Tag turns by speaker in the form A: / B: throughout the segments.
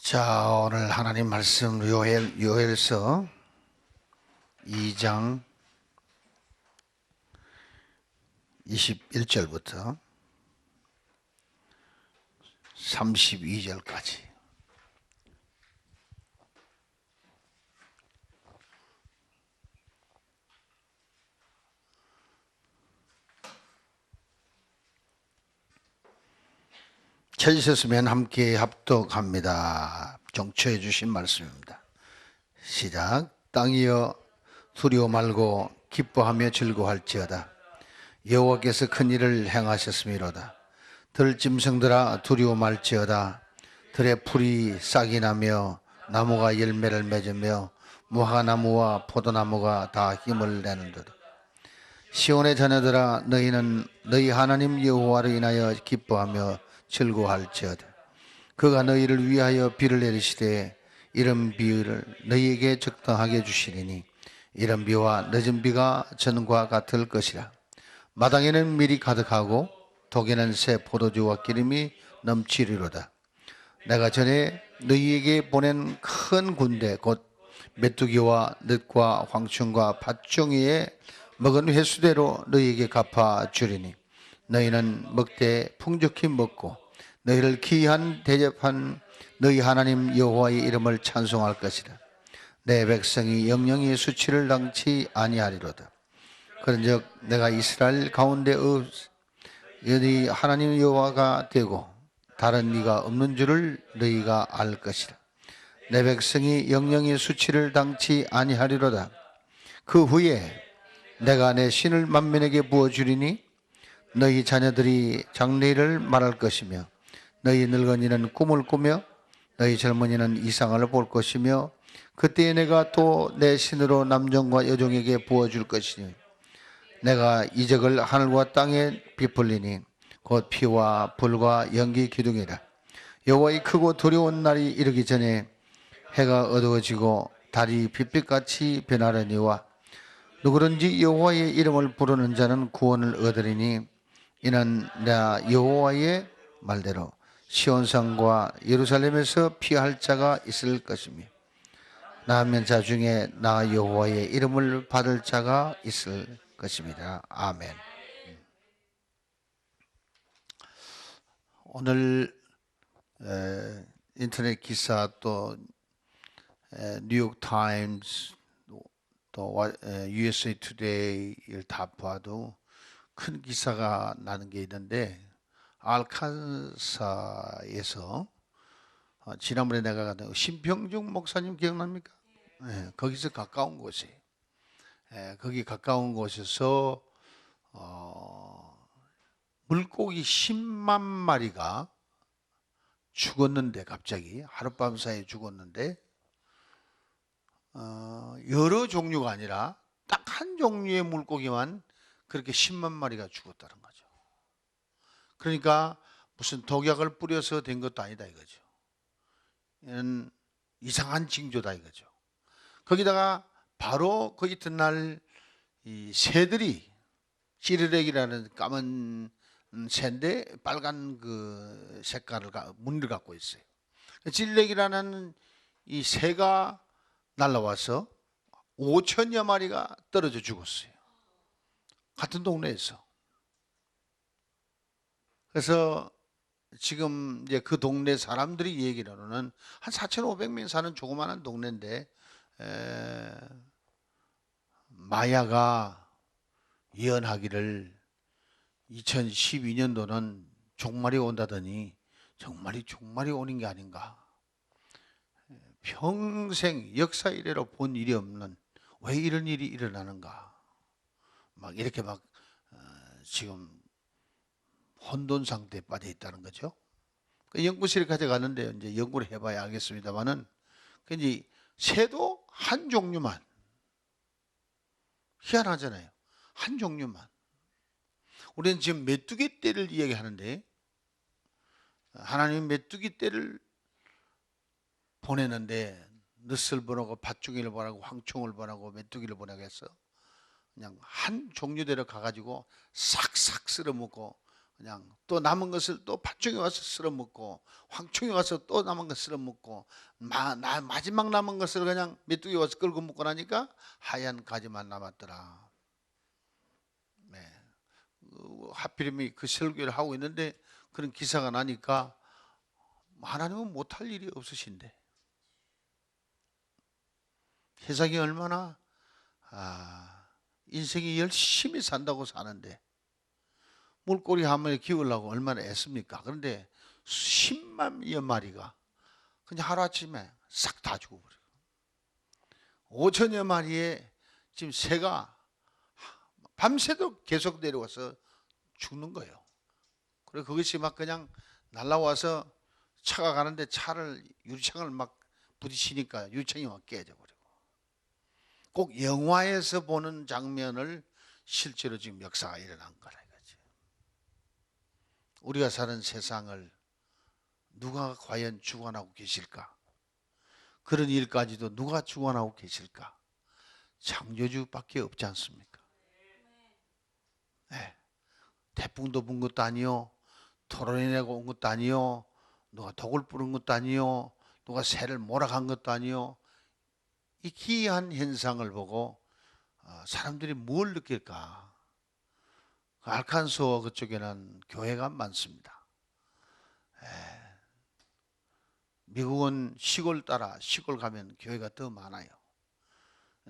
A: 자, 오늘 하나님 말씀 요엘서 2장 21절부터 32절까지. 찾으셨으면 함께 합독합니다. 정초해 주신 말씀입니다. 시작. 땅이여 두려워 말고 기뻐하며 즐거워할지어다. 여호와께서 큰 일을 행하셨음이로다. 들짐승들아 두려워 말지어다. 들의 풀이 싹이 나며 나무가 열매를 맺으며 무화과나무와 포도나무가 다 힘을 내는도다. 시온의 자녀들아 너희는 너희 하나님 여호와로 인하여 기뻐하며 즐거워할지어다. 그가 너희를 위하여 비를 내리시되 이른 비를 너희에게 적당하게 주시리니 이른 비와 늦은 비가 전과 같을 것이라. 마당에는 밀이 가득하고 독에는 새 포도주와 기름이 넘치리로다. 내가 전에 너희에게 보낸 큰 군대 곧 메뚜기와 늑과 황충과 팥종이에 먹은 횟수대로 너희에게 갚아 주리니 너희는 먹되 풍족히 먹고 너희를 귀한 대접한 너희 하나님 여호와의 이름을 찬송할 것이라. 내 백성이 영영이 수치를 당치 아니하리로다. 그런즉 내가 이스라엘 가운데 너희 하나님 여호와가 되고 다른 이가 없는 줄을 너희가 알 것이라. 내 백성이 영영이 수치를 당치 아니하리로다. 그 후에 내가 내 신을 만민에게 부어주리니 너희 자녀들이 장래일을 말할 것이며 너희 늙은이는 꿈을 꾸며 너희 젊은이는 이상을 볼 것이며 그때에 내가 또 내 신으로 남종과 여종에게 부어줄 것이니 내가 이적을 하늘과 땅에 비풀리니 곧 피와 불과 연기 기둥이라. 여호와의 크고 두려운 날이 이르기 전에 해가 어두워지고 달이 빛빛같이 변하려니와 누구든지 여호와의 이름을 부르는 자는 구원을 얻으리니 이는 나 여호와의 말대로 시온산과 예루살렘에서 피할 자가 있을 것이며 남은 자 중에 나 여호와의 이름을 받을 자가 있을 것입니다. 아멘. 오늘 인터넷 기사 또 뉴욕 타임스 또 USA 투데이를 다 봐도 큰 기사가 나는 게 있는데 알칸사에서 지난번에 내가 갔던 신평중 목사님 기억납니까? 거기서 가까운 곳에 거기 가까운 곳에서 물고기 10만 마리가 죽었는데 갑자기 하룻밤 사이에 죽었는데 여러 종류가 아니라 딱 한 종류의 물고기만 그렇게 10만 마리가 죽었다는 거죠. 그러니까 무슨 독약을 뿌려서 된 것도 아니다 이거죠. 이는 이상한 징조다 이거죠. 거기다가 바로 그 이튿날 이 새들이 찌르렉이라는 까만 새인데 빨간 그 색깔을 무늬를 갖고 있어요. 찌르렉이라는 이 새가 날라와서 5천여 마리가 떨어져 죽었어요. 같은 동네에서. 그래서 지금 이제 그 동네 사람들이 얘기로는 한 4,500명 사는 조그마한 동네인데 마야가 예언하기를 2012년도는 종말이 온다더니 종말이 오는 게 아닌가. 평생 역사 이래로 본 일이 없는 왜 이런 일이 일어나는가. 막 이렇게 막 지금 혼돈 상태에 빠져 있다는 거죠. 그 연구실에 가져가는데 이제 연구를 해봐야 알겠습니다만은 이제 새도 한 종류만 희한하잖아요. 한 종류만. 우리는 지금 메뚜기 떼를 이야기하는데 하나님 메뚜기 떼를 보내는데 넛을 보내고 팥죽이를 보내고 황충을 보내고 메뚜기를 보내고 해서 그냥 한 종류대로 가가지고 싹싹 쓸어먹고 그냥 또 남은 것을 또 팥종에 와서 쓸어 먹고 황충에 와서 또 남은 것 쓸어 먹고 마지막 남은 것을 그냥 메뚜기 와서 끌고 먹고 나니까 하얀 가지만 남았더라. 네. 하필이면 그 설교를 하고 있는데 그런 기사가 나니까 하나님은 못할 일이 없으신데 세상이 얼마나 인생이 열심히 산다고 사는데 물고기 한 마리 키우려고 얼마나 애씁니까? 그런데 10만여 마리가 그냥 하루아침에 싹 다 죽어버려요. 5천여 마리의 지금 새가 밤새도록 계속 내려와서 죽는 거예요. 그리고 그것이 막 그냥 날라와서 차가 가는데 차를 유리창을 막 부딪히니까 유리창이 막 깨져버리고 꼭 영화에서 보는 장면을 실제로 지금 역사가 일어난 거라 이거지. 우리가 사는 세상을 누가 과연 주관하고 계실까? 그런 일까지도 누가 주관하고 계실까? 창조주밖에 없지 않습니까? 네. 태풍도 분 것도 아니요, 토론해내고 온 것도 아니요, 누가 독을 뿌린 것도 아니요, 누가 새를 몰아간 것도 아니요. 이 기이한 현상을 보고 사람들이 뭘 느낄까? 알칸소 그쪽에는 교회가 많습니다. 미국은 시골 따라 시골 가면 교회가 더 많아요.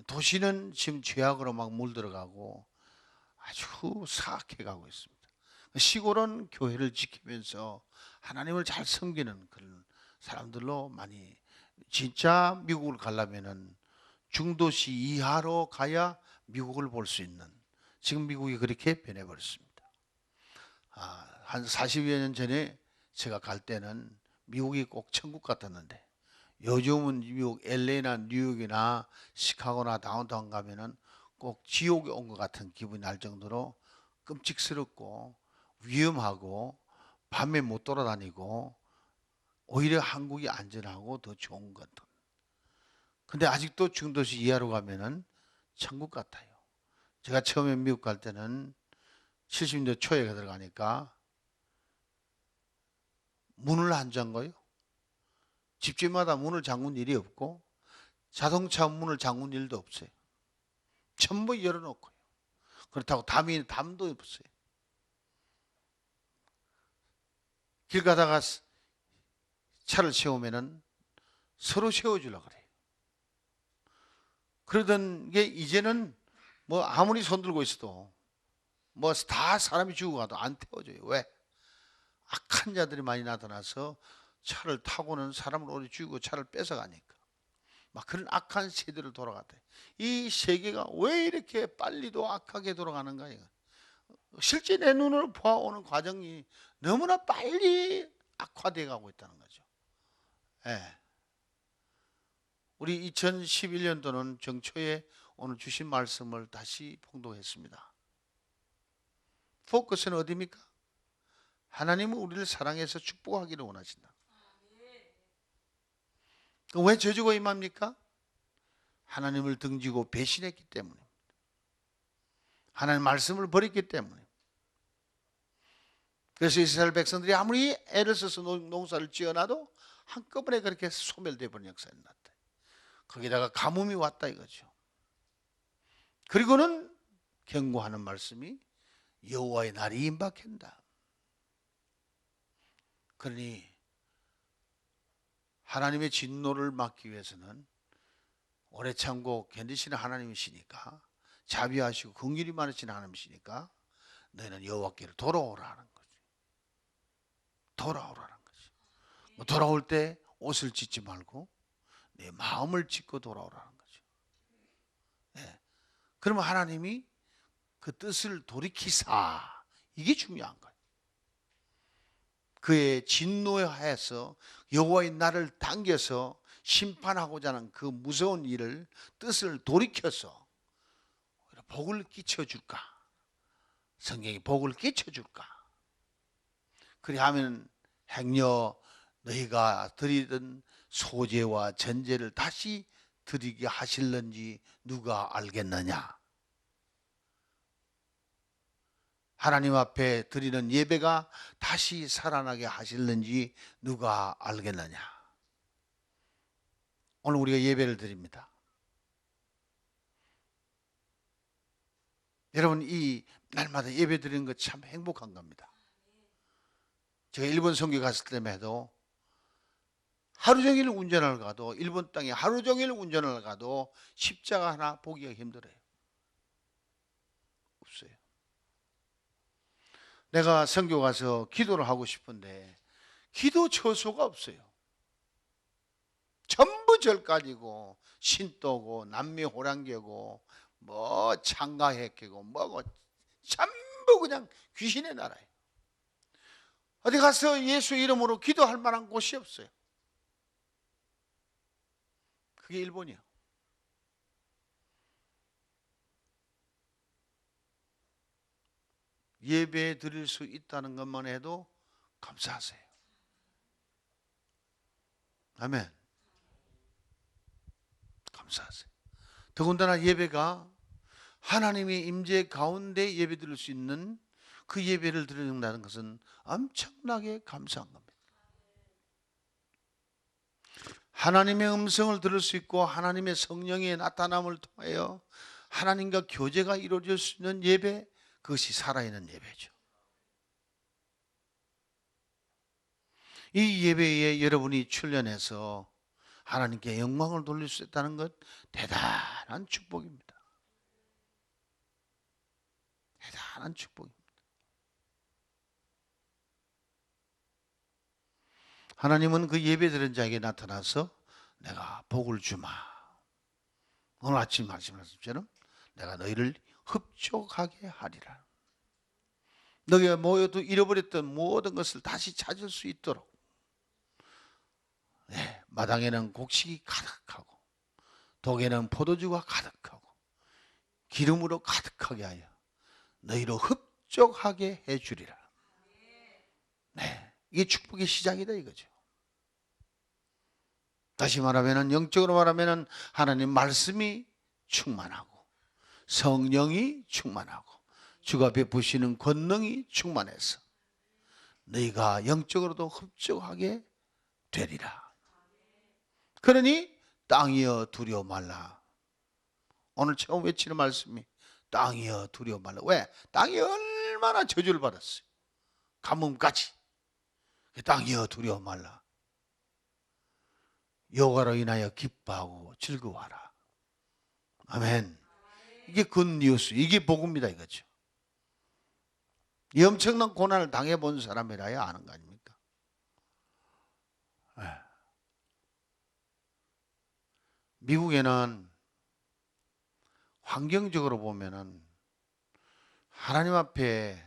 A: 도시는 지금 죄악으로 막 물들어가고 아주 사악해 가고 있습니다. 시골은 교회를 지키면서 하나님을 잘 섬기는 그런 사람들로 많이, 진짜 미국을 가려면은 중도시 이하로 가야 미국을 볼 수 있는, 지금 미국이 그렇게 변해버렸습니다. 한 40여 년 전에 제가 갈 때는 미국이 꼭 천국 같았는데 요즘은 미국 LA나 뉴욕이나 시카고나 다운타운 가면은 꼭 지옥에 온 것 같은 기분이 날 정도로 끔찍스럽고 위험하고 밤에 못 돌아다니고 오히려 한국이 안전하고 더 좋은 것 같은. 근데 아직도 중도시 이하로 가면은 천국 같아요. 제가 처음에 미국 갈 때는 70년대 초에 들어가니까 문을 안 잠궈요. 집집마다 문을 잠근 일이 없고 자동차 문을 잠근 일도 없어요. 전부 열어놓고요. 그렇다고 담도 없어요. 길 가다가 차를 세우면은 서로 세워주려고 그래요. 그러던 게 이제는 뭐 아무리 손들고 있어도 뭐 다 사람이 죽어가도 안 태워줘요. 왜? 악한 자들이 많이 나타나서 차를 타고는 사람을 오래 죽이고 차를 뺏어가니까. 막 그런 악한 세대로 돌아갔대. 이 세계가 왜 이렇게 빨리도 악하게 돌아가는가? 실제 내 눈으로 보아오는 과정이 너무나 빨리 악화되어 가고 있다는 거죠. 예. 우리 2011년도는 정초에 오늘 주신 말씀을 다시 봉독했습니다. 포커스는 어디입니까? 하나님은 우리를 사랑해서 축복하기를 원하신다. 왜 저주가 임합니까? 하나님을 등지고 배신했기 때문에, 하나님 말씀을 버렸기 때문에. 그래서 이스라엘 백성들이 아무리 애를 써서 농사를 지어놔도 한꺼번에 그렇게 소멸되어 버린 역사가 났다. 거기다가 가뭄이 왔다 이거죠. 그리고는 경고하는 말씀이 여호와의 날이 임박한다. 그러니 하나님의 진노를 막기 위해서는 오래 참고 견디시는 하나님이시니까, 자비하시고 긍휼이 많으신 하나님이시니까 너희는 여호와께로 돌아오라는 거지. 돌아오라는 거지. 뭐 돌아올 때 옷을 찢지 말고 내 마음을 찢고 돌아오라는 거죠. 네. 그러면 하나님이 그 뜻을 돌이키사, 이게 중요한 거예요. 그의 진노에 하여서 여호와의 날을 당겨서 심판하고자 하는 그 무서운 일을, 뜻을 돌이켜서 복을 끼쳐줄까? 성경이 복을 끼쳐줄까? 그리하면 행여 너희가 드리던 소제와 전제를 다시 드리게 하실는지 누가 알겠느냐? 하나님 앞에 드리는 예배가 다시 살아나게 하실는지 누가 알겠느냐. 오늘 우리가 예배를 드립니다. 여러분, 이 날마다 예배 드리는 것 참 행복한 겁니다. 제가 일본 선교 갔을 때에도 하루 종일 운전을 가도, 일본 땅에 하루 종일 운전을 가도 십자가 하나 보기가 힘들어요. 없어요. 내가 선교 가서 기도를 하고 싶은데 기도 처소가 없어요. 전부 절까지고 신도고 남미호랑개고 뭐 창가해끼고 뭐고 전부 그냥 귀신의 나라예요. 어디 가서 예수 이름으로 기도할 만한 곳이 없어요. 그게 일본이요. 예배 드릴 수 있다는 것만 해도 감사하세요. 아멘. 감사하세요. 더군다나 예배가 하나님의 임재 가운데 예배 드릴 수 있는 그 예배를 드린다는 것은 엄청나게 감사한 겁니다. 하나님의 음성을 들을 수 있고 하나님의 성령의 나타남을 통하여 하나님과 교제가 이루어질 수 있는 예배, 그것이 살아있는 예배죠. 이 예배에 여러분이 출연해서 하나님께 영광을 돌릴 수 있다는 것 대단한 축복입니다. 대단한 축복입니다. 하나님은 그 예배드린 자에게 나타나서 내가 복을 주마. 오늘 아침 말씀하셨처럼 내가 너희를 흡족하게 하리라. 너희가 모여도 잃어버렸던 모든 것을 다시 찾을 수 있도록, 마당에는 곡식이 가득하고 독에는 포도주가 가득하고 기름으로 가득하게 하여 너희로 흡족하게 해주리라. 이게 축복의 시작이다 이거죠. 다시 말하면, 영적으로 말하면 하나님 말씀이 충만하고 성령이 충만하고 주가 베푸시는 권능이 충만해서 너희가 영적으로도 흡족하게 되리라. 그러니 땅이여 두려워 말라. 오늘 처음 외치는 말씀이 땅이여 두려워 말라. 왜? 땅이 얼마나 저주를 받았어요. 가뭄까지. 땅이여 두려워 말라. 여호와로 인하여 기뻐하고 즐거워하라. 아멘. 이게 굿뉴스, 이게 복음이다 이거죠. 이 엄청난 고난을 당해본 사람이라야 아는 거 아닙니까? 미국에는 환경적으로 보면은 하나님 앞에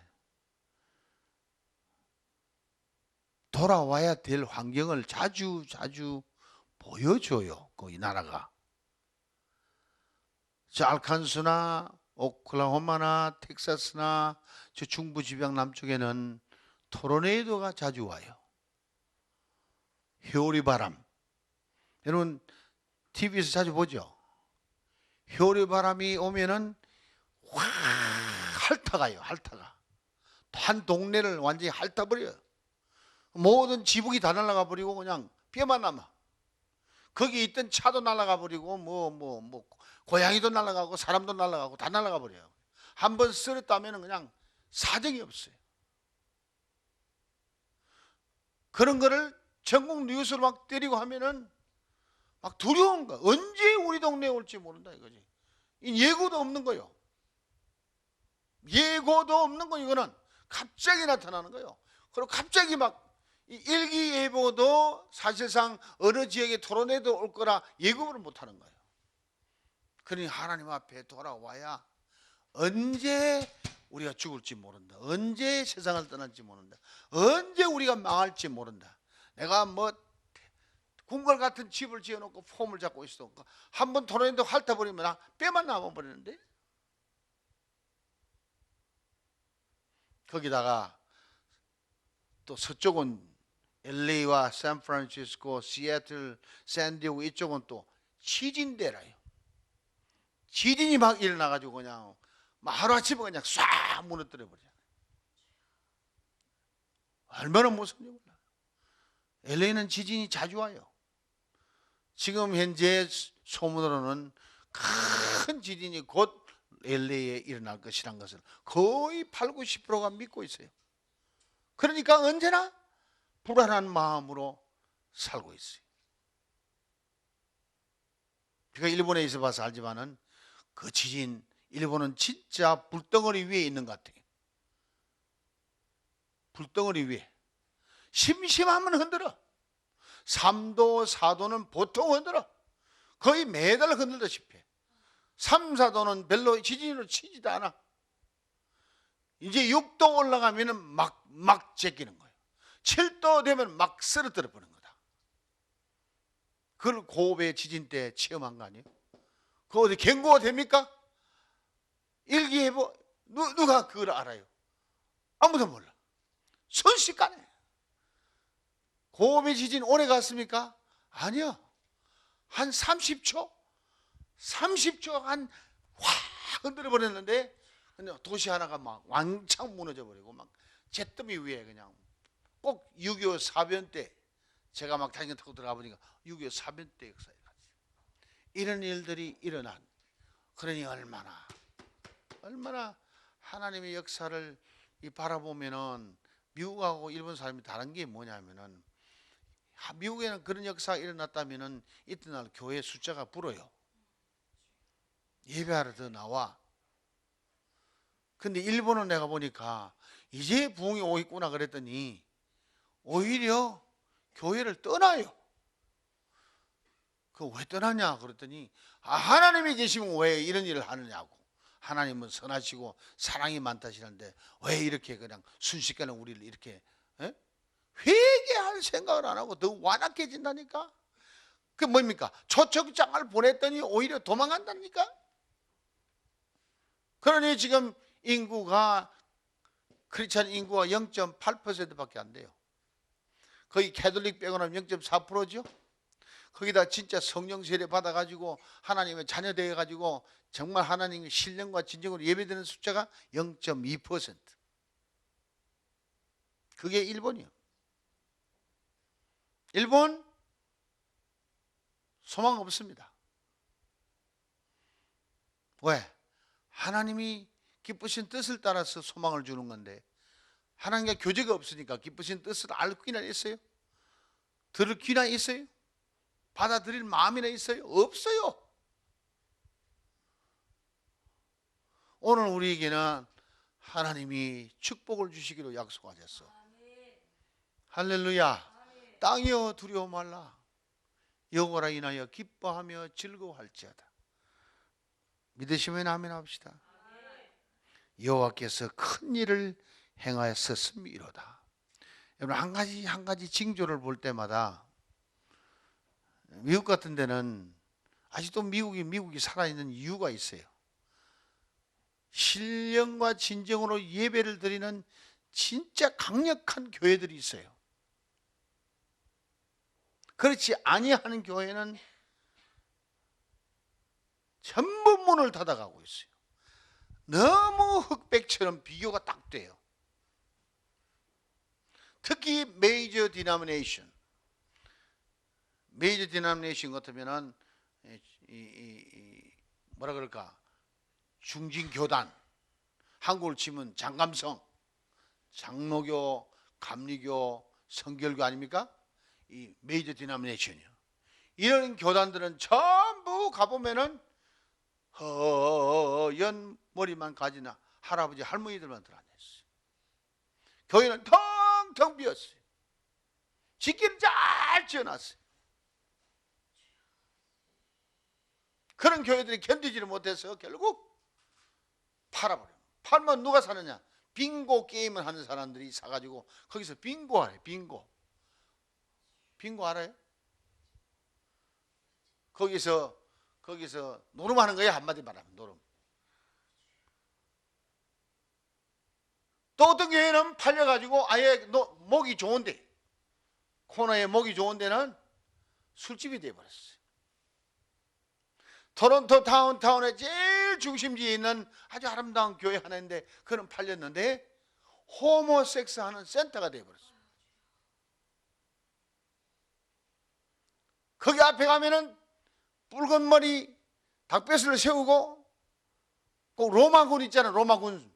A: 돌아와야 될 환경을 자주 보여줘요. 이 나라가. 저 알칸소나 오클라호마나 텍사스나 저 중부 지방 남쪽에는 토르네이도가 자주 와요. 회오리 바람. 여러분 TV에서 자주 보죠. 회오리 바람이 오면은 확 핥아가요. 핥아가. 한 동네를 완전히 핥아버려요. 모든 지붕이 다 날아가 버리고 그냥 뼈만 남아. 거기 있던 차도 날아가 버리고 고양이도 날아가고 사람도 날아가고 다 날아가 버려요. 한번 쓰러졌다면 그냥 사정이 없어요. 그런 거를 전국 뉴스로 막 때리고 하면은 막 두려운 거야. 언제 우리 동네에 올지 모른다 이거지. 예고도 없는 거요. 예고도 없는 거. 이거는 갑자기 나타나는 거예요. 그리고 갑자기 막 일기예보도 사실상 어느 지역에 토르네이도 올 거라 예고를 못하는 거예요. 그러니 하나님 앞에 돌아와야 언제 우리가 죽을지 모른다. 언제 세상을 떠날지 모른다. 언제 우리가 망할지 모른다. 내가 궁궐 같은 집을 지어놓고 폼을 잡고 있어. 한번 토르네이도 핥아버리면 뼈만 남아버리는데. 거기다가 또 서쪽은 LA와 샌프란시스코, 시애틀, 샌디에고 이쪽은 또 지진대라요. 지진이 막 일어나가지고 그냥 하루아침에 그냥 싹 무너뜨려 버려요. 얼마나 무서운지 몰라. LA는 지진이 자주 와요. 지금 현재 소문으로는 큰 지진이 곧 LA에 일어날 것이란 것을 거의 8, 90%가 믿고 있어요. 그러니까 언제나 불안한 마음으로 살고 있어요. 제가 일본에 있어 봐서 알지만은 그 지진, 일본은 진짜 불덩어리 위에 있는 것 같아요. 불덩어리 위에. 심심하면 흔들어. 3도, 4도는 보통 흔들어. 거의 매달 흔들다시피 해. 3, 4도는 별로 지진으로 치지도 않아. 이제 6도 올라가면 막 제끼는 거예요. 7도 되면 막 쓰러뜨려 버리는 거다. 그걸 고베 지진 때 체험한 거 아니에요? 그거 어디 경고가 됩니까? 일기예보 누가 그걸 알아요? 아무도 몰라. 순식간에. 고베 지진 오래 갔습니까? 아니요. 한 30초? 30초 한 확 흔들어 버렸는데 도시 하나가 막 왕창 무너져 버리고 막 잿더미 위에 그냥 꼭 6.25 사변 때 제가 막 자전거 타고 들어가 보니까 6.25 사변 때 역사에 갔어요. 이런 일들이 일어난. 그러니 얼마나 하나님의 역사를 바라보면은 미국하고 일본 사람이 다른 게 뭐냐면은 미국에는 그런 역사가 일어났다면은 이튿날 교회 숫자가 불어요. 예배하러 더 나와. 근데 일본은 내가 보니까 이제 부흥이 오겠구나 그랬더니 오히려 교회를 떠나요. 그 왜 떠나냐 그랬더니 하나님이 계시면 왜 이런 일을 하느냐고. 하나님은 선하시고 사랑이 많다시는데 왜 이렇게 그냥 순식간에 우리를 이렇게 회개할 생각을 안 하고 더 완악해진다니까. 그 뭡니까? 초청장을 보냈더니 오히려 도망간다니까. 그러니 지금 인구가 크리스찬 인구가 0.8%밖에 안 돼요. 거의 캐톨릭 빼고는 0.4%죠. 거기다 진짜 성령 세례 받아가지고 하나님의 자녀 되어가지고 정말 하나님의 신령과 진정으로 예배드리는 숫자가 0.2%. 그게 일본이요. 일본 소망 없습니다. 왜? 하나님이 기쁘신 뜻을 따라서 소망을 주는 건데 하나님과 교제가 없으니까 기쁘신 뜻을 알 귀나 있어요? 들을 귀나 있어요? 받아들일 마음이나 있어요? 없어요. 오늘 우리에게는 하나님이 축복을 주시기로 약속하셨어. 할렐루야. 땅이여 두려워 말라. 여호와라 인하여 기뻐하며 즐거워할지어다. 믿으시면 아멘 합시다. 여호와께서 큰 일을 행하였음이로다. 여러분 한 가지 징조를 볼 때마다 미국 같은 데는 아직도 미국이 살아있는 이유가 있어요. 신령과 진정으로 예배를 드리는 진짜 강력한 교회들이 있어요. 그렇지 아니하는 교회는 전부 문을 닫아가고 있어요. 너무 흑백처럼 비교가 딱 돼요. 특히 메이저 디노미네이션 같으면은 뭐라 그럴까 중진교단, 한국을 치면 장감성, 장로교, 감리교, 성결교 아닙니까? 이 메이저 디노미네이션이요. 이런 교단들은 전부 가보면은 허연 머리만 가진 할아버지 할머니들만 들어앉았어요. 교회는 텅텅 비었어요. 짓기를 잘 지어놨어요. 그런 교회들이 견디지를 못해서 결국 팔아버려요. 팔면 누가 사느냐? 빙고 게임을 하는 사람들이 사가지고 거기서 빙고하래. 빙고 알아요? 거기서 노름하는 거야. 한마디 말하면 노름. 또 어떤 교회는 팔려가지고 아예 목이 좋은데 코너에 목이 좋은 데는 술집이 돼버렸어요. 토론토 다운타운의 제일 중심지에 있는 아주 아름다운 교회 하나인데 그는 팔렸는데 호모섹스 하는 센터가 돼버렸어요. 거기 앞에 가면은 붉은 머리 닭뼈슬을 세우고 꼭 로마군 있잖아, 로마군.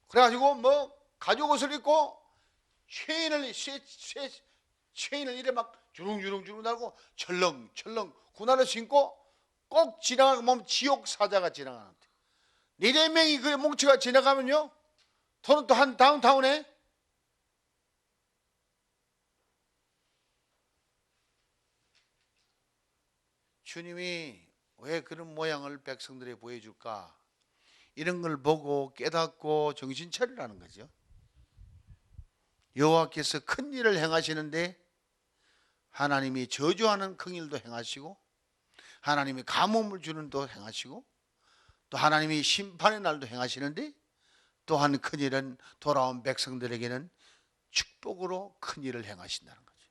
A: 그래가지고 뭐 가죽 옷을 입고 체인을 이래 막 주렁주렁 달고 철렁철렁 군화를 신고 꼭 지나가고 보면 지옥 사자가 지나가는데, 4명이 그 뭉치가 지나가면요, 토론토 한 다운타운에 주님이 왜 그런 모양을 백성들에 보여줄까? 이런 걸 보고 깨닫고 정신 차리라는 거죠. 여호와께서 큰 일을 행하시는데 하나님이 저주하는 큰 일도 행하시고, 하나님이 가뭄을 주는 도 행하시고, 또 하나님이 심판의 날도 행하시는데, 또한 큰 일은 돌아온 백성들에게는 축복으로 큰 일을 행하신다는 거죠.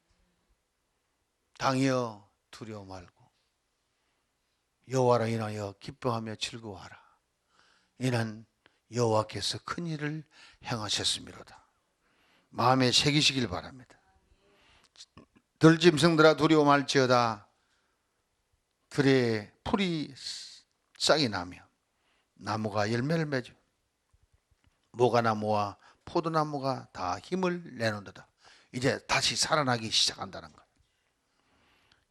A: 당이여 두려워 말고 여호와로 인하여 기뻐하며 즐거워하라. 이는 여호와께서 큰 일을 행하셨음이로다. 마음에 새기시길 바랍니다. 들짐승들아 두려워 말지어다. 들에 풀이 싹이 나며 나무가 열매를 맺어 모가나무와 포도나무가 다 힘을 내놓는다. 이제 다시 살아나기 시작한다는 것.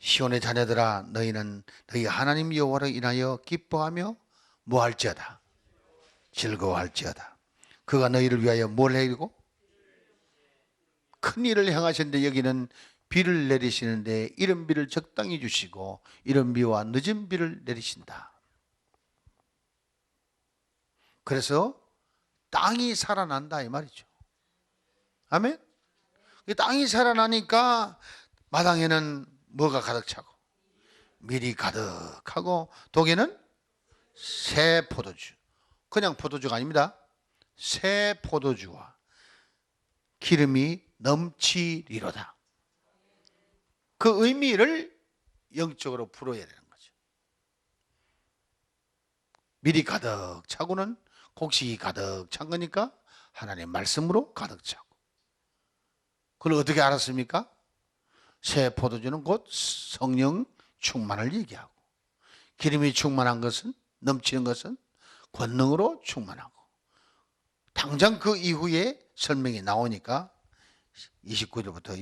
A: 시온의 자녀들아, 너희는 너희 하나님 여호와로 인하여 기뻐하며 뭐할지어다, 즐거워할지어다. 그가 너희를 위하여 뭘 해이고 큰 일을 행하셨는데, 여기는 비를 내리시는데 이른 비를 적당히 주시고 이른 비와 늦은 비를 내리신다. 그래서 땅이 살아난다 이 말이죠. 아멘. 땅이 살아나니까 마당에는 뭐가 가득 차고 밀이 가득하고, 독에는 새 포도주, 그냥 포도주가 아닙니다. 새 포도주와 기름이 넘치리로다. 그 의미를 영적으로 풀어야 되는 거죠. 밀이 가득 차고는 곡식이 가득 찬 거니까 하나님의 말씀으로 가득 차고. 그걸 어떻게 알았습니까? 새 포도주는 곧 성령 충만을 얘기하고, 기름이 충만한 것은, 넘치는 것은 권능으로 충만하고. 당장 그 이후에 설명이 나오니까 29절부터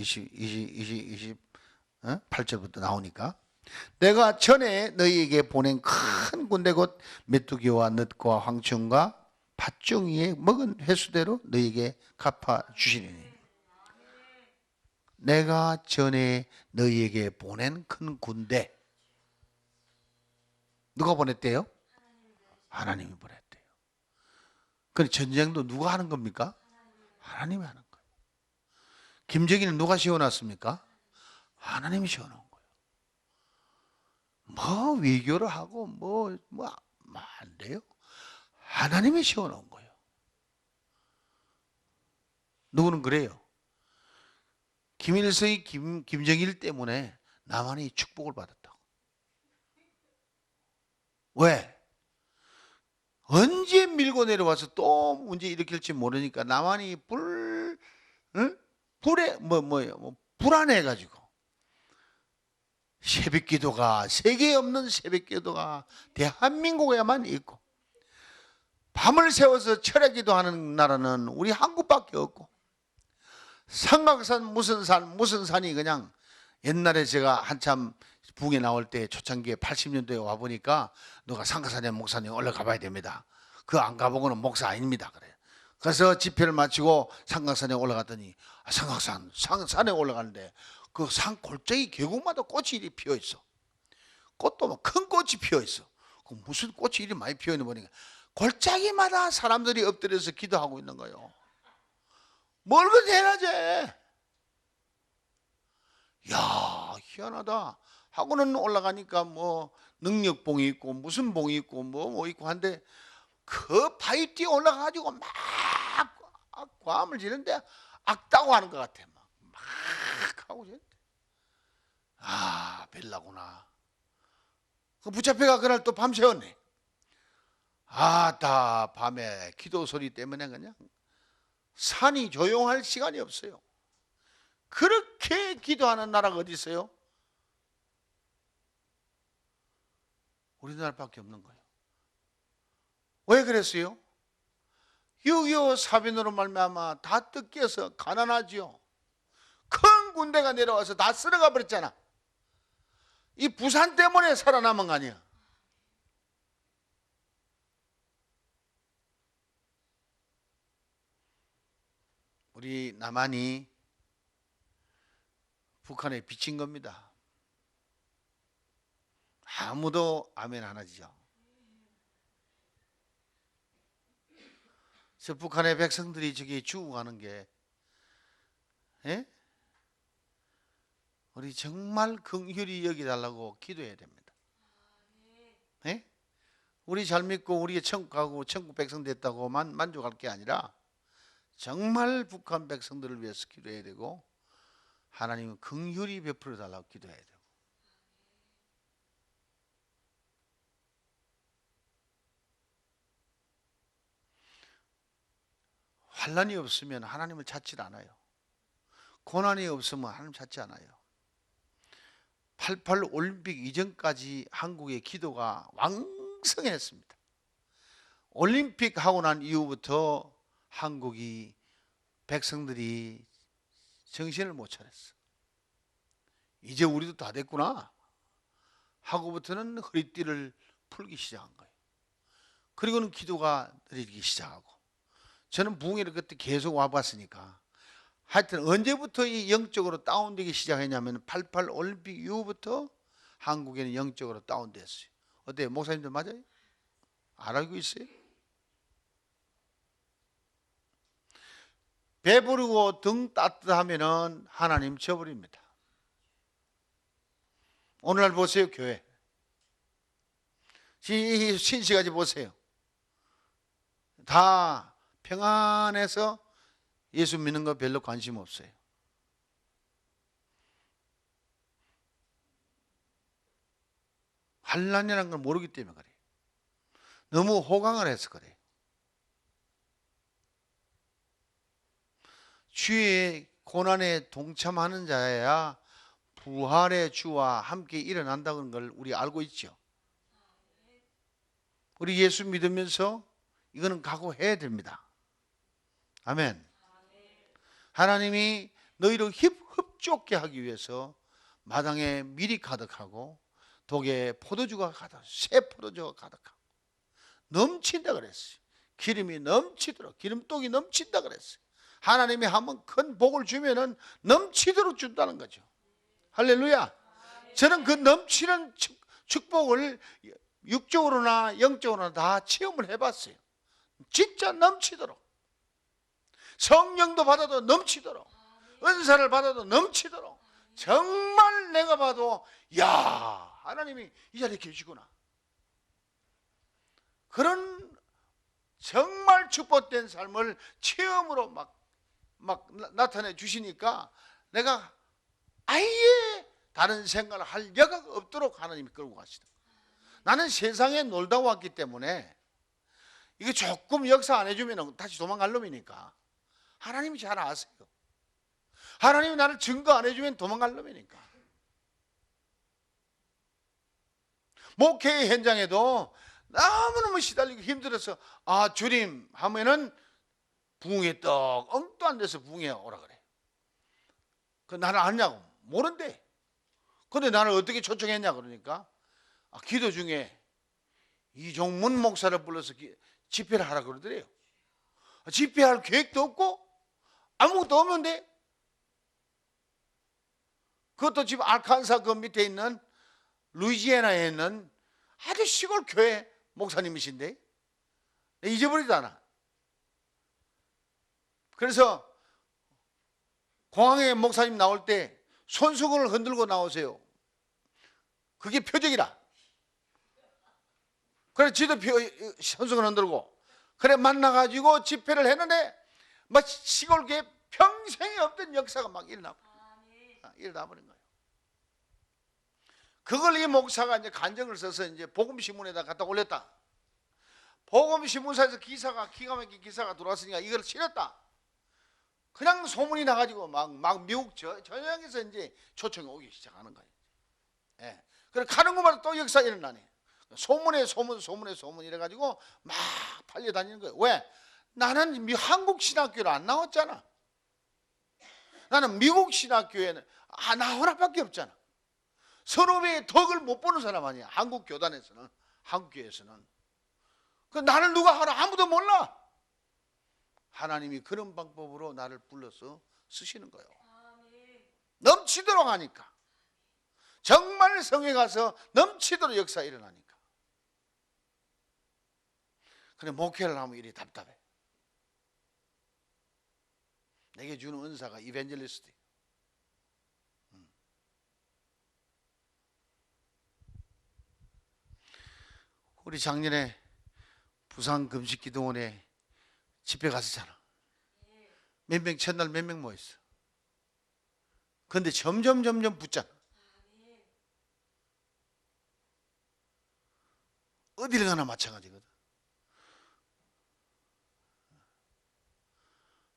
A: 28절부터 나오니까, 내가 전에 너희에게 보낸 큰 군대 곧 메뚜기와 넛과 황충과 팥종이에 먹은 회수대로 너희에게 갚아 주시리니. 내가 전에 너희에게 보낸 큰 군대, 누가 보냈대요? 하나님이 보냈대요. 그런데 전쟁도 누가 하는 겁니까? 하나님이 하는 거예요. 김정일은 누가 세워놨습니까? 하나님이 세워놓은 거예요. 뭐 외교를 하고 뭐 안 돼요. 하나님이 세워놓은 거예요. 누구는 그래요. 김일성이 김정일 때문에 남한이 축복을 받았다고. 왜? 언제 밀고 내려와서 또 문제 일으킬지 모르니까 남한이 불에 불안해가지고 새벽기도가, 세계에 없는 새벽기도가 대한민국에만 있고, 밤을 새워서 철야기도하는 나라는 우리 한국밖에 없고, 삼각산 무슨 산이 그냥, 옛날에 제가 한참 북에 나올 때 초창기에 80년도에 와보니까 누가 삼각산에 목사님 올라가 봐야 됩니다. 그거 안 가보고는 목사 아닙니다. 그래요. 그래서 집회를 마치고 삼각산에 올라갔더니, 산에 올라가는데 그 산 골짜기 계곡마다 꽃이 이리 피어 있어. 꽃도 막 큰 꽃이 피어 있어. 그 무슨 꽃이 이리 많이 피어 있는 보니까 골짜기마다 사람들이 엎드려서 기도하고 있는 거예요. 뭘 그렇게 해야지? 야, 희한하다 하고는 올라가니까 뭐 능력봉이 있고 무슨 봉이 있고 뭐 있고 한데, 그 바위 뛰어 올라가가지고 막 과음을 지는데 악다고 하는 것 같아. 막 하고 있는데, 아, 벨라구나. 그 붙잡혀가 그날 또 밤새웠네. 다 밤에 기도 소리 때문에 그냥 산이 조용할 시간이 없어요. 그렇게 그렇게 기도하는 나라가 어디 있어요? 우리나라밖에 없는 거예요. 왜 그랬어요? 6.25 사변으로 말미암아 다 뜯겨서 가난하지요. 큰 군대가 내려와서 다 쓸어가 버렸잖아. 이 부산 때문에 살아남은 거 아니야. 우리 남한이 북한에 비친 겁니다. 아무도 아멘 안 하죠. 저 북한의 백성들이 저기 죽어가는 게, 예? 우리 정말 긍휼히 여기달라고 기도해야 됩니다. 예? 우리 잘 믿고 우리가 천국 가고 천국 백성 됐다고 만족할 게 아니라 정말 북한 백성들을 위해서 기도해야 되고, 하나님은 긍휼히 베풀어 달라고 기도해야 되고. 환난이 없으면 하나님을 찾지 않아요. 고난이 없으면 하나님 찾지 않아요. 88 올림픽 이전까지 한국의 기도가 왕성했습니다. 올림픽 하고 난 이후부터 한국이 백성들이 정신을 못 차렸어. 이제 우리도 다 됐구나 하고부터는 허리띠를 풀기 시작한 거예요. 그리고는 기도가 느려지기 시작하고, 저는 부흥회를 그때 계속 와봤으니까 하여튼 언제부터 이 영적으로 다운되기 시작했냐면 88 올림픽 이후부터 한국에는 영적으로 다운됐어요. 어때요? 목사님들 맞아요? 알고 있어요? 배부르고 등 따뜻하면은 하나님 쳐버립니다. 오늘날 보세요, 교회. 신시가지 보세요. 다 평안해서 예수 믿는 거 별로 관심 없어요. 환난이라는 걸 모르기 때문에 그래요. 너무 호강을 해서 그래요. 주의 고난에 동참하는 자야 부활의 주와 함께 일어난다는 걸 우리 알고 있죠. 우리 예수 믿으면서 이거는 각오해야 됩니다. 아멘. 하나님이 너희를 흡족게 하기 위해서 마당에 밀이 가득하고 독에 포도주가 새 포도주가 가득하고 넘친다 그랬어요. 기름이 넘치도록, 기름독이 넘친다 그랬어요. 하나님이 한번 큰 복을 주면은 넘치도록 준다는 거죠. 할렐루야. 저는 그 넘치는 축복을 육적으로나 영적으로나 다 체험을 해봤어요. 진짜 넘치도록. 성령도 받아도 넘치도록, 은사를 받아도 넘치도록. 정말 내가 봐도 야, 하나님이 이 자리에 계시구나. 그런 정말 축복된 삶을 체험으로 막 나타내 주시니까 내가 아예 다른 생각을 할 여가가 없도록 하나님이 끌고 가시다. 나는 세상에 놀다 왔기 때문에 이거 조금 역사 안 해주면 다시 도망갈 놈이니까 하나님이 잘 아세요. 하나님이 나를 증거 안 해주면 도망갈 놈이니까. 목회 현장에도 너무너무 시달리고 힘들어서 아 주님 하면은 부흥회 떡 엉도 안 돼서 부흥회 오라 그래. 그 나를 아냐고 모른대. 근데 나를 어떻게 초청했냐 그러니까 기도 중에 이종문 목사를 불러서 집회를 하라 그러더래요. 집회할 계획도 없고 아무것도 없는데, 그것도 지금 알칸사 그 밑에 있는 루이지애나에 있는 아주 시골 교회 목사님이신데 잊어버리도 않아. 그래서 공항에 목사님 나올 때 손수건을 흔들고 나오세요. 그게 표적이라. 그래 지도 손수건 흔들고 그래 만나가지고 집회를 했는데 막 시골교회 평생에 없던 역사가 막 일어나 버린 거예요. 그걸 이 목사가 이제 간증을 써서 이제 복음신문에다 갖다 올렸다. 복음신문사에서 기사가 기가 막힌 기사가 들어왔으니까 이걸 실었다. 그냥 소문이 나가지고 막 미국 전역에서 이제 초청이 오기 시작하는 거예요. 예. 그래 가는 곳마다 또 역사 일어나네. 소문에 소문 이래가지고 막 팔려다니는 거예요. 왜? 나는 한국 신학교를 안 나왔잖아. 나는 미국 신학교에는 나 하나밖에 없잖아. 선후배의 덕을 못 보는 사람 아니야. 한국 교단에서는, 한국 교회에서는. 그 나를 누가 하나 아무도 몰라. 하나님이 그런 방법으로 나를 불러서 쓰시는 거예요. 넘치도록 하니까. 정말 성에 가서 넘치도록 역사 일어나니까. 그래 목회를 하면 이리 답답해. 내게 주는 은사가 이벤젤리스트. 우리 작년에 부산 금식기도원에 집회 갔었잖아. 몇 명, 첫날 몇 명 모였어. 그런데 점점 붙잖아. 어디를 가나 마찬가지거든.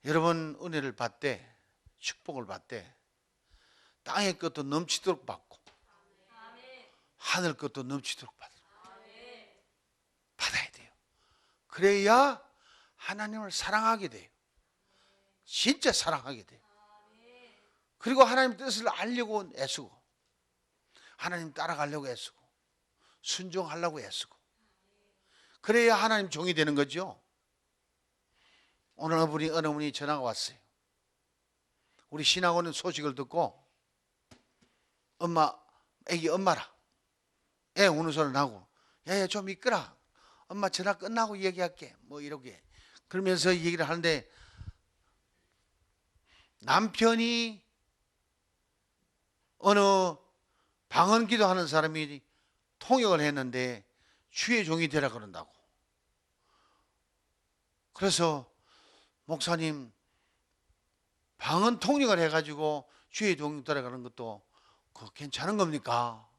A: 여러분 은혜를 받되 축복을 받되 땅의 것도 넘치도록 받고 하늘 것도 넘치도록 받아야 돼요. 그래야 하나님을 사랑하게 돼요. 진짜 사랑하게 돼요. 그리고 하나님 뜻을 알려고 애쓰고 하나님 따라가려고 애쓰고 순종하려고 애쓰고 그래야 하나님 종이 되는 거죠. 오늘 어느 분이 전화가 왔어요. 우리 신학원은 소식을 듣고 애기 엄마라. 애 우는 소리 나고 야야 좀 있거라. 엄마 전화 끝나고 얘기할게. 뭐 이렇게 그러면서 얘기를 하는데 남편이 어느 방언기도 하는 사람이 통역을 했는데 주의 종이 되라 그런다고. 그래서 목사님 방언 통역을 해가지고 주의 종이 되라가는 것도 그거 괜찮은 겁니까?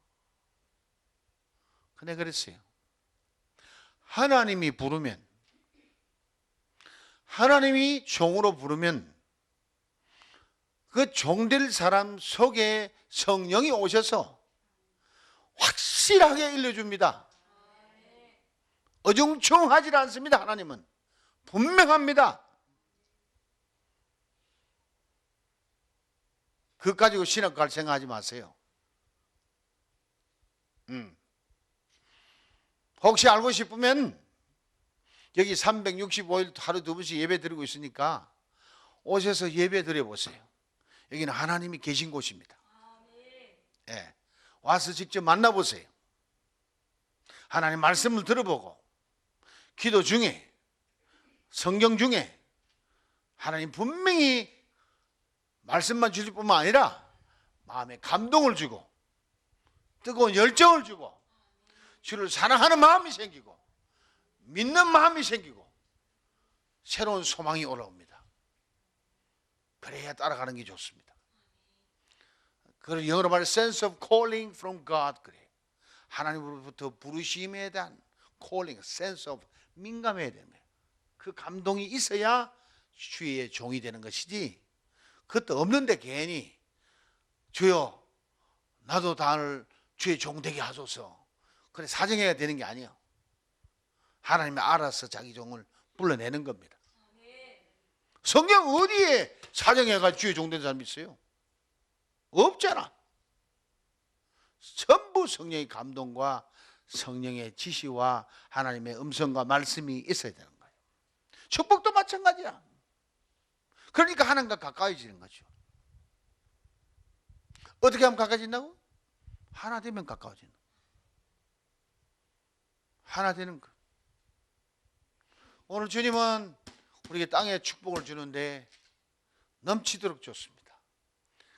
A: 근데 그랬어요. 하나님이 부르면 하나님이 종으로 부르면 그 종될 사람 속에 성령이 오셔서 확실하게 일러줍니다. 어중충하지 않습니다. 하나님은 분명합니다. 그것 가지고 신학 갈 생각하지 마세요. 혹시 알고 싶으면 여기 365일 하루 두 번씩 예배 드리고 있으니까 오셔서 예배 드려보세요. 여기는 하나님이 계신 곳입니다. 예, 와서 직접 만나보세요. 하나님 말씀을 들어보고 기도 중에 성경 중에 하나님 분명히 말씀만 주실 뿐만 아니라 마음에 감동을 주고 뜨거운 열정을 주고 주를 사랑하는 마음이 생기고 믿는 마음이 생기고 새로운 소망이 올라옵니다. 그래야 따라가는 게 좋습니다. 그걸 영어로 말해 sense of calling from God 그래. 하나님으로부터 부르심에 대한 calling, sense of 민감해야 되는 거예요. 그 감동이 있어야 주의 종이 되는 것이지 그것도 없는데 괜히 주여 나도 다를 주의 종 되게 하소서 그래 사정해야 되는 게 아니에요. 하나님이 알아서 자기 종을 불러내는 겁니다. 성경 어디에 사정해가 주의 종 된 사람이 있어요? 없잖아. 전부 성령의 감동과 성령의 지시와 하나님의 음성과 말씀이 있어야 되는 거예요. 축복도 마찬가지야. 그러니까 하나님과 가까워지는 거죠. 어떻게 하면 가까워진다고? 하나 되면 가까워지는 거예요. 하나 되는 거. 오늘 주님은 우리에게 땅에 축복을 주는데 넘치도록 줬습니다.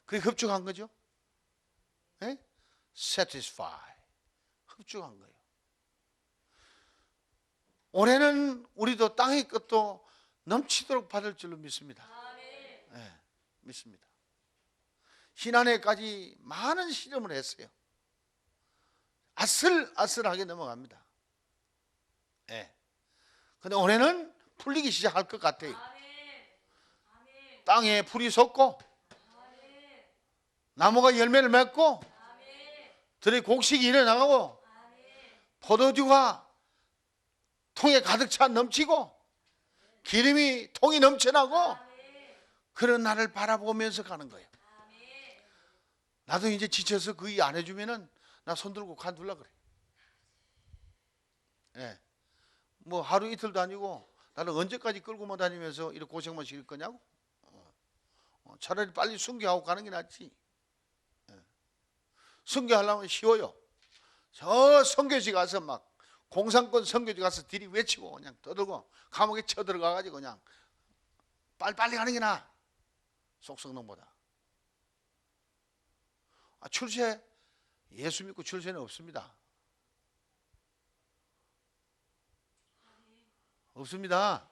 A: 그게 흡족한 거죠? 네? satisfy. 흡족한 거예요. 올해는 우리도 땅의 것도 넘치도록 받을 줄로 믿습니다. 네, 믿습니다. 지난해까지 많은 실험을 했어요. 아슬아슬하게 넘어갑니다. 네. 근데 올해는 풀리기 시작할 것 같아요. 땅에 풀이 솟고 나무가 열매를 맺고 들의 곡식이 일어나고 포도주가 통에 가득 차 넘치고 기름이 통이 넘쳐나고 그런 날을 바라보면서 가는 거예요. 나도 이제 지쳐서 그 일 안 해주면은 나 손 들고 관둘라 그래. 예. 뭐 하루 이틀도 아니고 나는 언제까지 끌고만 다니면서 이렇게 고생만 시킬 거냐고. 차라리 빨리 순교하고 가는 게 낫지. 예. 순교하려면 쉬워요. 저 선교지 가서 막 공산권 선교지 가서 들이 외치고 그냥 떠들고 감옥에 쳐들어가 가지고 그냥 빨리 가는 게 나아. 속성능보다. 출세 예수 믿고 출세는 없습니다. 없습니다.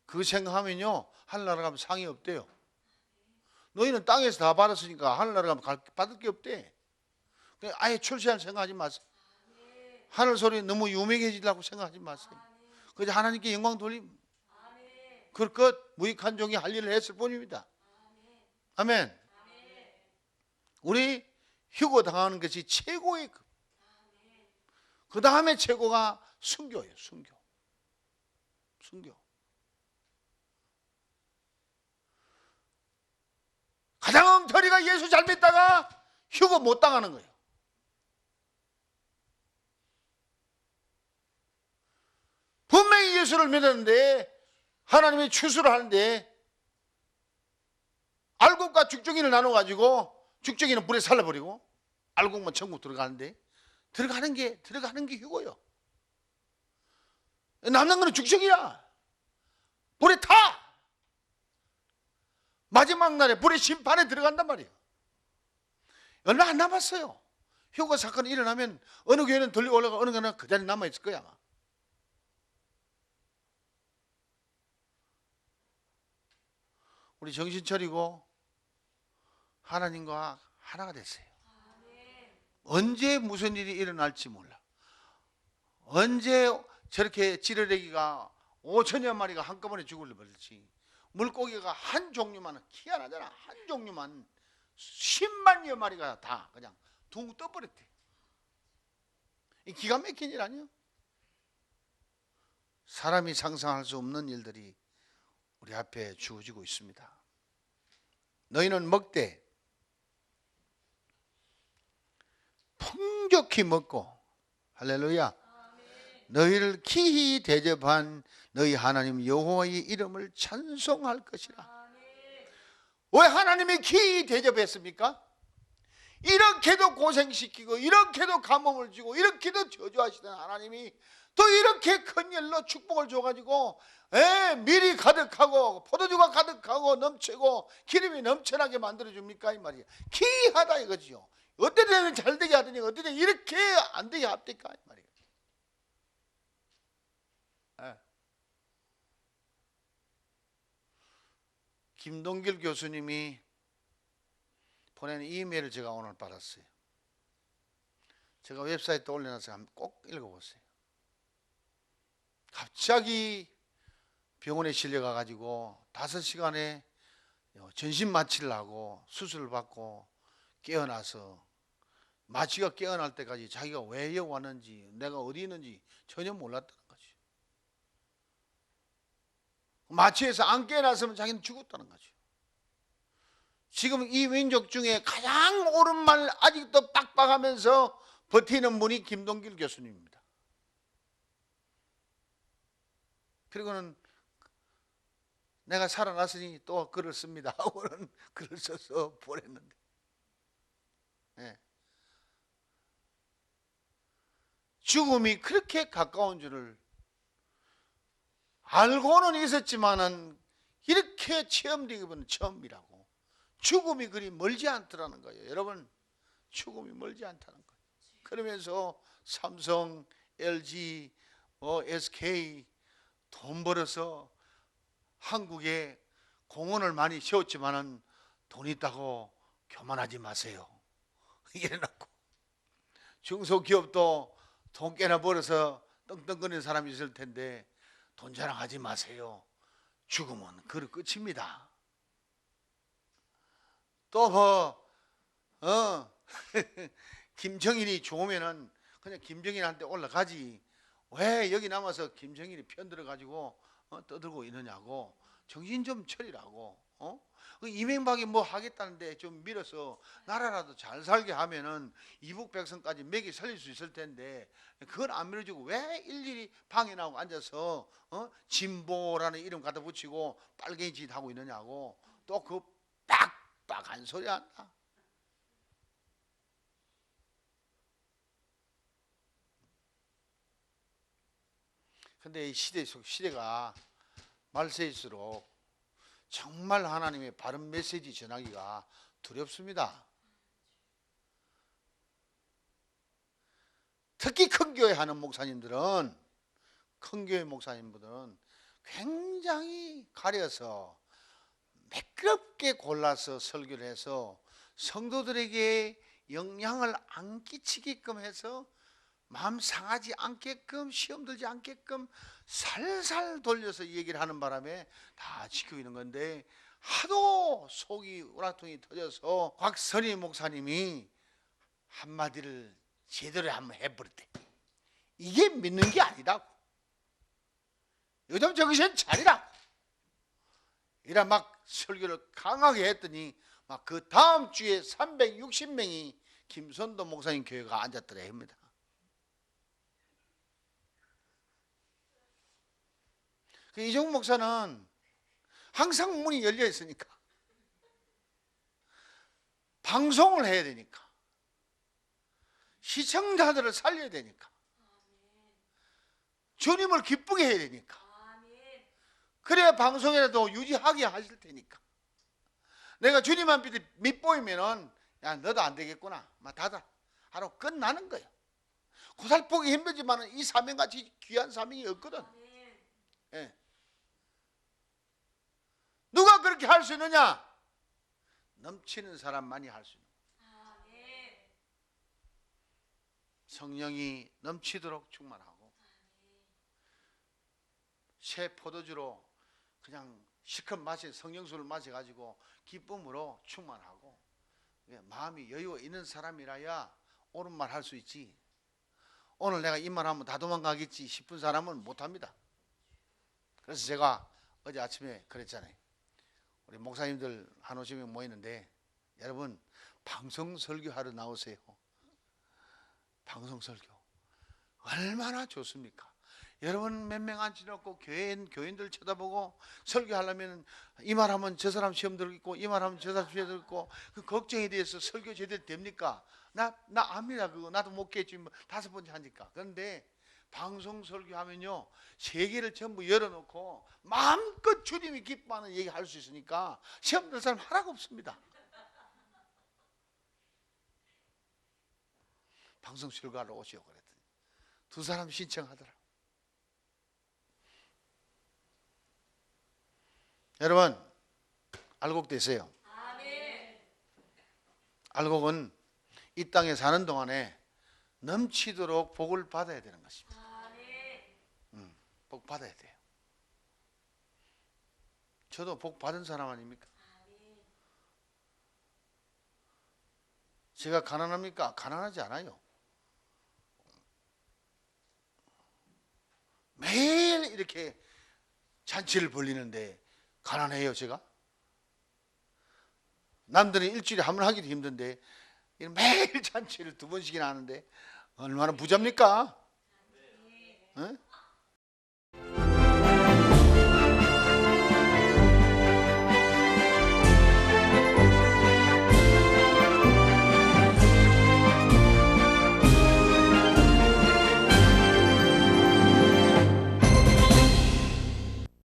A: 그 생각하면요 하늘나라 가면 상이 없대요. 너희는 땅에서 다 받았으니까 하늘나라 가면 받을 게 없대. 그냥 아예 출세할 생각하지 마세요. 하늘 소리 너무 유명해지려고 생각하지 마세요. 그저 하나님께 영광 돌림. 그럴 것 무익한 종이 할 일을 했을 뿐입니다. 아멘. 우리 휴거 당하는 것이 최고의 그 다음에 최고가 순교예요. 순교. 가장 엉터리가 예수 잘 믿다가 휴거 못 당하는 거예요. 분명히 예수를 믿었는데 하나님의 추수를 하는데 알곡과 죽정이를 나눠가지고 죽정이는 불에 살라버리고 알곡만 천국 들어가는데 들어가는 게 휴거요. 남는 거는 죽정이야. 불에 타. 마지막 날에 불의 심판에 들어간단 말이에요. 얼마 안 남았어요. 휴거 사건이 일어나면 어느 교회는 들려 올라가 어느 교회는 그 자리에 남아있을 거야 아마. 우리 정신 차리고 하나님과 하나가 됐어요. 언제 무슨 일이 일어날지 몰라. 언제 저렇게 찌르레기가 5천여 마리가 한꺼번에 죽을 버릴지. 물고기가 한 종류만 희한하잖아. 한 종류만 10만여 마리가 다 그냥 둥 떠버렸대. 이 기가 막힌 일 아니에요? 사람이 상상할 수 없는 일들이 우리 앞에 주어지고 있습니다. 너희는 먹되 풍족히 먹고 할렐루야 너희를 기히 대접한 너희 하나님 여호와의 이름을 찬송할 것이라. 왜 하나님이 기히 대접했습니까? 이렇게도 고생시키고 이렇게도 감옥을 주고 이렇게도 저주하시던 하나님이 또 이렇게 큰 일로 축복을 줘가지고 밀이 가득하고 포도주가 가득하고 넘치고 기름이 넘쳐나게 만들어줍니까? 이 말이에요. 기이하다 이거지요. 어떤 데는 잘되게 하더니 어떤 데는 이렇게 안 되게 합니까? 이 말이에요. 김동길 교수님이 보낸 이메일을 제가 오늘 받았어요. 제가 웹사이트에 올려놔서 꼭 읽어보세요. 갑자기 병원에 실려가가지고 5시간에 전신 마취를 하고 수술을 받고 깨어나서 마취가 깨어날 때까지 자기가 왜 여기 왔는지 내가 어디 있는지 전혀 몰랐다는 거죠. 마취해서 안 깨어났으면 자기는 죽었다는 거죠. 지금 이 민족 중에 가장 옳은 말 아직도 빡빡하면서 버티는 분이 김동길 교수님입니다. 그리고는 내가 살아났으니 또 글을 씁니다 하고는 글을 써서 보냈는데 죽음이 그렇게 가까운 줄을 알고는 있었지만은 이렇게 체험되기는 처음이라고. 죽음이 그리 멀지 않더라는 거예요. 여러분 죽음이 멀지 않다는 거예요. 그러면서 삼성, LG, SK 돈 벌어서 한국에 공원을 많이 세웠지만은 돈 있다고 교만하지 마세요. 이래놓고 중소기업도 돈 꽤나 벌어서 떵떵거리는 사람이 있을 텐데 돈 자랑하지 마세요. 죽음은 그 끝입니다. 또 뭐 김정일이 좋으면은 그냥 김정일한테 올라가지. 왜 여기 남아서 김정일이 편들어 가지고 떠들고 있느냐고. 정신 좀 차리라고. 그 이명박이 뭐 하겠다는데 좀 밀어서 나라라도 잘 살게 하면은 이북 백성까지 먹이 살릴 수 있을 텐데 그건 안 밀어주고 왜 일일이 방에 나오고 앉아서 진보라는 이름 갖다 붙이고 빨갱이 짓 하고 있느냐고. 또 그 빡빡한 소리 한다. 근데 이 시대가 말세일수록 정말 하나님의 바른 메시지 전하기가 두렵습니다. 특히 큰 교회 하는 목사님들은, 큰 교회 목사님들은 굉장히 가려서 매끄럽게 골라서 설교를 해서 성도들에게 영향을 안 끼치게끔 해서 마음 상하지 않게끔, 시험 들지 않게끔 살살 돌려서 얘기를 하는 바람에 다 지키고 있는 건데, 하도 속이 우라통이 터져서 곽선희 목사님이 한마디를 제대로 한번 해버렸대. 이게 믿는 게 아니라고. 요즘 정신 차리라고. 이라 막 설교를 강하게 했더니 막 그 다음 주에 360명이 김선도 목사님 교회가 앉았더라 합니다. 이종국 목사는 항상 문이 열려 있으니까, 방송을 해야 되니까, 시청자들을 살려야 되니까, 주님을 기쁘게 해야 되니까, 그래야 방송이라도 유지하게 하실 테니까. 내가 주님만 밑보이면은 야 너도 안 되겠구나 막 닫아 하루 끝나는 거예요. 고살보기 힘들지만 이 사명같이 귀한 사명이 없거든. 예. 누가 그렇게 할 수 있느냐? 넘치는 사람만이 할 수 있는 거예요. 성령이 넘치도록 충만하고 새 포도주로 그냥 실컷 성령술을 마셔가지고 기쁨으로 충만하고 마음이 여유 있는 사람이라야 옳은 말 할 수 있지. 오늘 내가 이 말하면 다 도망가겠지 싶은 사람은 못합니다. 그래서 제가 어제 아침에 그랬잖아요. 우리 목사님들 한 50명 모이는데 여러분 방송 설교하러 나오세요. 방송 설교 얼마나 좋습니까? 여러분 몇 명 앉혀놓고 교인들 쳐다보고 설교하려면 이 말하면 저 사람 시험 들고 이 말하면 저 사람 시험 들고 그 걱정에 대해서 설교 제대로 됩니까? 나 압니다. 그거 나도 못겠지 5번째 하니까. 그런데 방송 설교하면요 세계를 전부 열어놓고 마음껏 주님이 기뻐하는 얘기 할 수 있으니까 시험 들 사람 하나가 없습니다. 방송 설교하러 오시오 그랬더니 2사람 신청하더라. 여러분 알곡 되세요. 알곡은 이 땅에 사는 동안에 넘치도록 복을 받아야 되는 것입니다. 복 받아야 돼요. 저도 복 받은 사람 아닙니까? 제가 가난합니까? 가난하지 않아요. 매일 이렇게 잔치를 벌리는데 가난해요 제가? 남들은 일주일에 한 번 하기도 힘든데 매일 잔치를 2번씩이나 하는데 얼마나 부자입니까? 네?